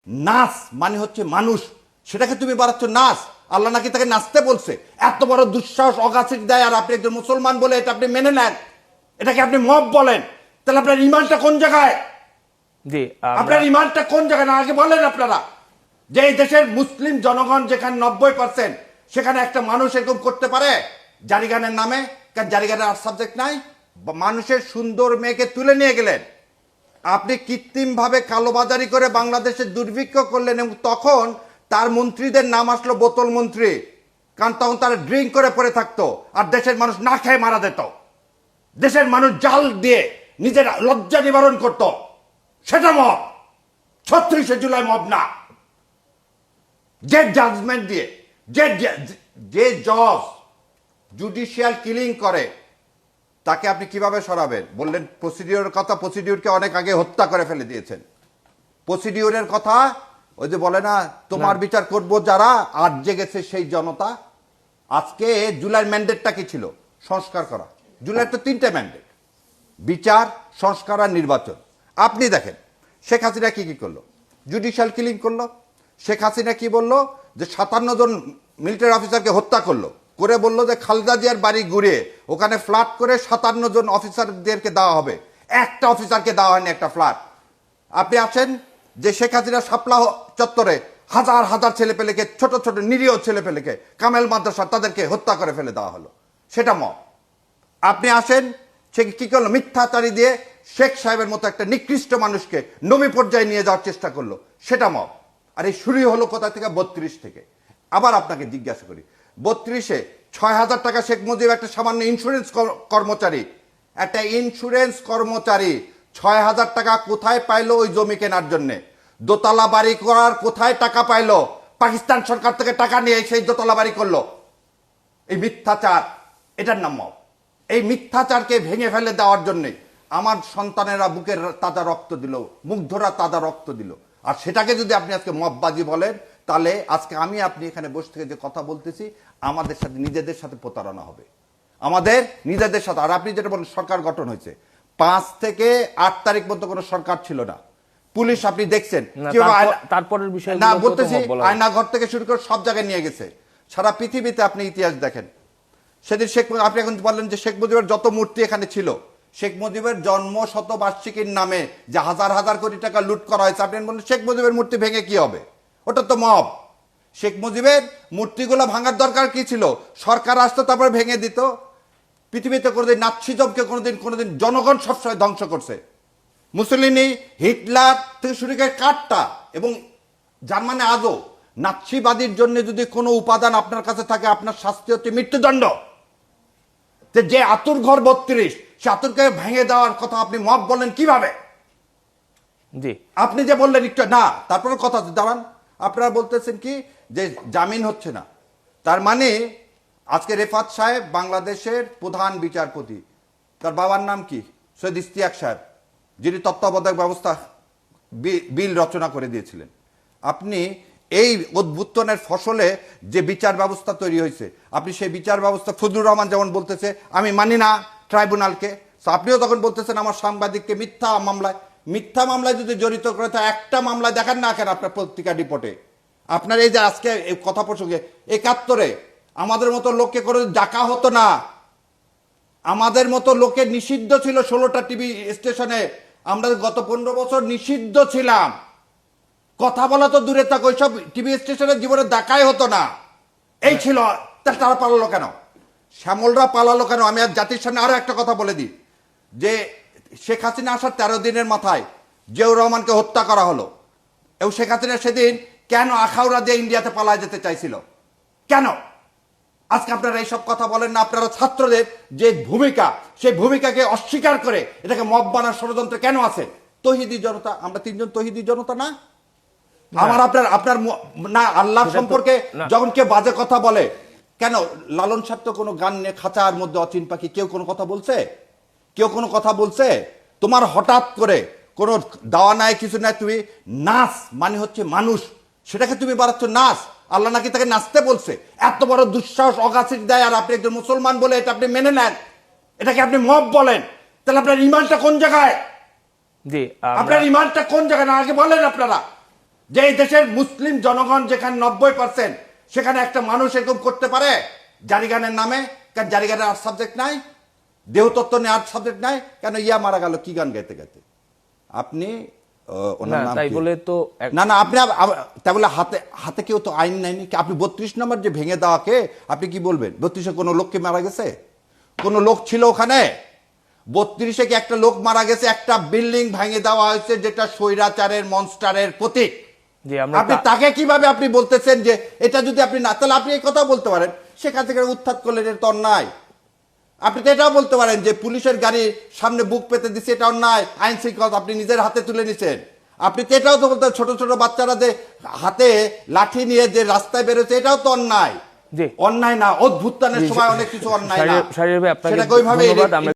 নাচ মানে হচ্ছে মানুষ, সেটাকে তুমি বাড়াচ্ছ নাচ। আল্লাহ নাকি তাকে নাচতে বলছে। এত বড় দুঃসাহস অগাছির দেয়, আর আপনি একজন মুসলমান বলে এটা আপনি মেনে নেন, এটাকে আপনি মব বলেন। তাহলে আপনার ইমানটা কোন জায়গায়? জি, আপনার ইমানটা কোন জায়গায় না আগে বলেন আপনারা। যে এই দেশের মুসলিম জনগণ যেখানে 90%, সেখানে একটা মানুষ এরকম করতে পারে জারিগানের নামে? কারণ জারিগানের আর সাবজেক্ট নাই। মানুষের সুন্দর মেয়েকে তুলে নিয়ে গেলেন আপনি, কৃত্রিমভাবে কালোবাজারি করে বাংলাদেশে দুর্ভিক্ষ করলেন, এবং তখন তার মন্ত্রীদের নাম আসলো বোতল মন্ত্রী। কারণ তখন তারা ড্রিঙ্ক করে পড়ে থাকতো, আর দেশের মানুষ না খেয়ে মারা যেত। দেশের মানুষ জাল দিয়ে নিজের লজ্জা নিবারণ করত। সেটা মব, 36শে জুলাই মব না। যে জাজমেন্ট দিয়ে, যে জজ জুডিশিয়াল কিলিং করে, তাকে আপনি কিভাবে সরাবেন? বললেন প্রসিডিওরের কথা, প্রসিডিওরকে অনেক আগে হত্যা করে ফেলে দিয়েছেন। প্রসিডিওরের কথা ওই যে বলে না, তোমার বিচার করব যারা, আজ জেগেছে সেই জনতা। আজকে জুলাইয়ের ম্যান্ডেটটা কি ছিল? সংস্কার করা। জুলাইয়ের তো 3টে ম্যান্ডেট, বিচার, সংস্কার আর নির্বাচন। আপনি দেখেন শেখ হাসিনা কি কি করলো, জুডিশিয়াল কিলিং করলো। শেখ হাসিনা কি বললো? যে 57 জন মিলিটারি অফিসারকে হত্যা করলো, করে বললো যে খালেদা জিয়ার বাড়ি ঘুরে ওখানে ফ্ল্যাট করে 57 জন অফিসারদেরকে দেওয়া হবে। একটা অফিসারকে দেওয়া হয়নি একটা ফ্ল্যাট। আপনি আছেন যে শেখ হাসিনা শাপলা চত্বরে হাজার হাজার ছেলেপেলেকে, ছোট ছোট নিরীহ ছেলেপেলেকে, কামেল মাদ্রাসা, তাদেরকে হত্যা করে ফেলে দেওয়া হলো। সেটা মব। আপনি আসেন, সে কি করলো? মিথ্যাচারী দিয়ে শেখ সাহেবের মতো একটা নিকৃষ্ট মানুষকে নবী পর্যায়ে নিয়ে যাওয়ার চেষ্টা করলো। সেটা মব। আর এই শুরু হলো কোথা থেকে? 32 থেকে। আবার আপনাকে জিজ্ঞাসা করি, 32-এ 6,000 টাকা শেখ মুজিব, একটা সামান্য ইন্স্যুরেন্স কর্মচারী, একটা ইন্স্যুরেন্স কর্মচারী 6,000 টাকা কোথায় পাইলো ওই জমি কেনার জন্য? দোতলা বাড়ি করার কোথায় টাকা পাইলো? পাকিস্তান সরকার থেকে টাকা নিয়ে সেই দোতলা বাড়ি করলো। এই মিথ্যাচার, এটার নাম মব। এই মিথ্যাচারকে ভেঙে ফেলে দেওয়ার জন্যে আমার সন্তানেরা বুকের তাজা রক্ত দিল, মুগ্ধরা তাজা রক্ত দিল। আর সেটাকে যদি আপনি আজকে মববাজি বলেন, তাহলে আজকে আমি আপনি এখানে বসে থেকে যে কথা বলতেছি, আমাদের সাথে নিজেদের সাথে প্রতারণা হবে, আমাদের নিজেদের সাথে। আর আপনি যেটা বলেন সরকার গঠন হয়েছে, 5 থেকে 8 তারিখ পর্যন্ত কোনো সরকার ছিল না। পুলিশ আপনি দেখছেন তারপরের বিষয় না বলতেছি, আয়নাঘর থেকে শুরু করে সব জায়গায় নিয়ে গেছে। সারা পৃথিবীতে আপনি ইতিহাস দেখেন। সেদিন আপনি এখন বললেন যে শেখ মুজিবের যত মূর্তি এখানে ছিল, শেখ মুজিবের জন্ম শতবার্ষিকীর নামে যে হাজার হাজার কোটি টাকা লুট করা হয়েছে, আপনি বললেন শেখ মুজিবের মূর্তি ভেঙে কি হবে? ওটা তো মব। শেখ মুজিবের মূর্তিগুলো ভাঙার দরকার কি ছিল? সরকার আসতো, তারপরে ভেঙে দিত। পৃথিবীতে কোনোদিন নাৎসিজমকে কোনোদিন জনগণ সবসময় ধ্বংস করছে। মুসলিনি, হিটলার থেকে শুরু করে কাটটা, এবং জার্মানি আজও নাৎসিবাদীর জন্য যদি কোনো উপাদান আপনার কাছে থাকে, আপনার শাস্তি হচ্ছে মৃত্যুদণ্ড। যে আতুর ঘর 32, সে আতুরকে ভেঙে দেওয়ার কথা আপনি মব বলেন কিভাবে? জি, আপনি যে বললেন একটু না, তারপরে কথা দাঁড়ান। আপনারা বলতেছেন কি যে জামিন হচ্ছে না, তার মানে আজকে রেফাত সাহেব বাংলাদেশের প্রধান বিচারপতি, তার বাবার নাম কি? সৈয়দ ইশতিয়াক সাহেব, যিনি তত্ত্বাবধায়ক ব্যবস্থা বিল রচনা করে দিয়েছিলেন। আপনি এই অভ্যুত্থানের ফসলে যে বিচার ব্যবস্থা তৈরি হয়েছে, আপনি সেই বিচার ব্যবস্থা, ফজলুর রহমান যেমন বলতেছে আমি মানি না ট্রাইব্যুনালকে, আপনিও তখন বলতেছেন আমার সাংবাদিককে মিথ্যা মামলায় যদি জড়িত করে, তা একটা মামলায় দেখান না কেন আপনার পত্রিকা রিপোর্টে? আপনার এই যে আজকে এই কথা প্রসঙ্গে 71-এ আমাদের মতো লোককে করে ডাকা হতো না, আমাদের মতো লোকের নিষিদ্ধ ছিল 16টা টিভি স্টেশনে। আমরা গত 15 বছর নিষিদ্ধ ছিলাম, কথা বলা তো দূরে থাক, ওইসব টিভি স্টেশনের জীবনে দেখাই হতো না। এই ছিল, তারা পালালো কেন? শ্যামলরা পালালো কেন? আমি আর জাতির সামনে আরো একটা কথা বলে দিই, যে শেখ হাসিনা আসার 13 দিনের মাথায় জিয়াউর রহমানকে হত্যা করা হলো, এবং শেখ হাসিনা সেদিন কেন আখাউড়া দিয়ে ইন্ডিয়াতে পালায় যেতে চাইছিল? কেন? আজকে আপনারা এইসব কথা বলেন না। আপনারা ছাত্রদের যে ভূমিকা, সেই ভূমিকাকে অস্বীকার করে এটাকে মব বানার ষড়যন্ত্র কেন আছে? তৌহিদি জনতা, আমরা 3 জন তৌহিদি জনতা না? আমার আপনার না আল্লাহ সম্পর্কে যখন কেউ বাজে কথা বলে, কেন লালন সাহেব তো কোনো গান নিয়ে খাঁচার মধ্যে অচিন পাখি, কেউ কোনো কথা বলছে? কেউ কোনো কথা বলছে? তোমার হঠাৎ করে কোনো দাওয়া নাই, কিছু নাই, তুমি নাচ মানে হচ্ছে মানুষ, সেটাকে তুমি বাড়াচ্ছ নাচ। আল্লাহ নাকি তাকে নাচতে বলছে। এত বড় দুঃসাহস অগাছির দেয়, আর আপনি একজন মুসলমান বলে এটা আপনি মেনে নেন, এটাকে আপনি মব বলেন। তাহলে আপনার ইমানটা কোন জায়গায়? জি, আপনার ইমানটা কোন জায়গায় না আগে বলেন আপনারা। যে এই দেশের মুসলিম জনগণ যেখানে 90%, সেখানে একটা মানুষ এরকম করতে পারে জারিগানের নামে? কেন জারিগানের আর্ট সাবজেক্ট নাই? দেহতত্ত্ব নিয়ে আর্ট সাবজেক্ট নাই কেন? ইয়া মারা গেল কি গান গাইতে গাইতে? আপনি ওনার না নাম তাই কি? বলে তো না না আপনি তাই বলে হাতে হাতে কেউ তো আইন নেয়নি। আপনি 32 নম্বর যে ভেঙে দেওয়াকে আপনি কি বলবেন? 32-এ কোনো লোককে মারা গেছে? কোনো লোক ছিল ওখানে? 32-এ কি একটা লোক মারা গেছে? একটা বিল্ডিং ভেঙে দেওয়া হয়েছে যেটা স্বৈরাচারের মনস্টারের প্রতীক। জি আমরা আপনি তাকে কিভাবে আপনি বলতেছেন যে এটা যদি আপনি না, তাহলে আপনি এই কথা বলতে পারেন সেখান থেকে উত্থাত করলেন, এটা তো অন্যায়। আপনি তো এটাও বলতে পারেন যে পুলিশের গাড়ির সামনে বুক পেতে দিচ্ছে, এটা অন্যায়, আইন শৃঙ্খলা আপনি নিজের হাতে তুলে নিছেন। আপনি তো এটাও তো বলতে, ছোট ছোট বাচ্চারা যে হাতে লাঠি নিয়ে যে রাস্তায় বেরোচ্ছে, এটাও তো অন্যায়। জি অন্যায় না, অভ্যুত্থানের সময় অনেক কিছু অন্যায় না, শাহরিয়ার ভাই আপনাকে সেটাকে ওইভাবে ধন্যবাদ। আমরা